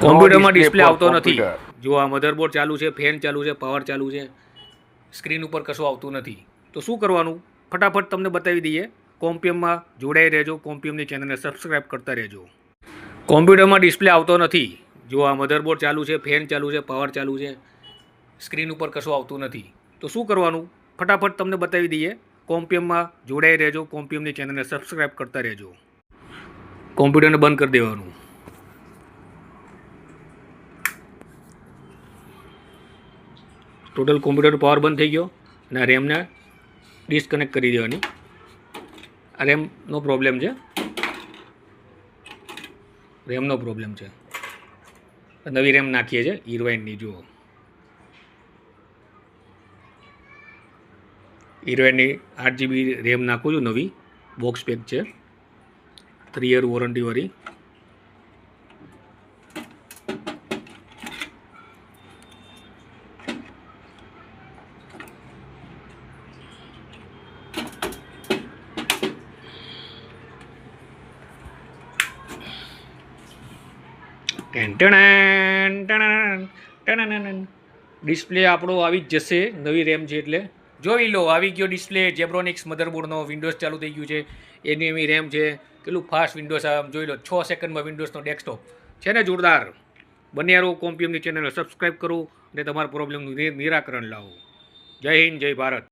કોમ્પ્યુટરમાં ડિસ્પ્લે આવતો નથી. જો આ મધરબોર્ડ ચાલુ છે, ફેન ચાલુ છે, પાવર ચાલુ છે, સ્ક્રીન ઉપર કશું આવતું નથી. તો શું કરવાનું ફટાફટ તમને બતાવી દઈએ. કોમ્પિયમમાં જોડાઈ રહેજો, કોમ્પિયમની ચેનલને સબસ્ક્રાઈબ કરતા રહેજો. કોમ્પ્યુટરમાં ડિસ્પ્લે આવતો નથી. જો આ મધરબોર્ડ ચાલુ છે, ફેન ચાલુ છે, પાવર ચાલુ છે, સ્ક્રીન ઉપર કશું આવતું નથી. તો શું કરવાનું ફટાફટ તમને બતાવી દઈએ. કોમ્પિયમમાં જોડાઈ રહેજો, કોમ્પિયમની ચેનલને સબસ્ક્રાઈબ કરતા રહેજો. કોમ્પ્યુટરને બંધ કરી દેવાનું. ટોટલ કોમ્પ્યુટર પાવર બંધ થઈ ગયો અને રેમને ડિસ્કનેક્ટ કરી દેવાની. આ રેમનો પ્રોબ્લેમ છે, રેમનો પ્રોબ્લેમ છે. નવી રેમ નાખીએ છીએ હીરોઇનની. જુઓ હીરોઇનની 8 GB રેમ નાખું છું. નવી બોક્સ પેક છે, 3 year વોરંટીવાળી. ડિસ્પ્લે આપણો આવી જ જશે. નવી રેમ છે એટલે જોઈ લો. આવી ગયો ડિસ્પ્લે. જેબ્રોનિક્સ મધરબોર્ડનો વિન્ડોઝ ચાલુ થઈ ગયું છે. એની એવી રેમ છે. કેટલું ફાસ્ટ વિન્ડોઝ આવે જોઈ લો. 6 સેકન્ડમાં વિન્ડોઝનો ડેસ્કટોપ છે ને જોરદાર. બન્યા રહો, કોમ્પિયમની ચેનલને સબસ્ક્રાઈબ કરો અને તમારા પ્રોબ્લેમનું નિરાકરણ લાવો. જય હિન્દ, જય ભારત.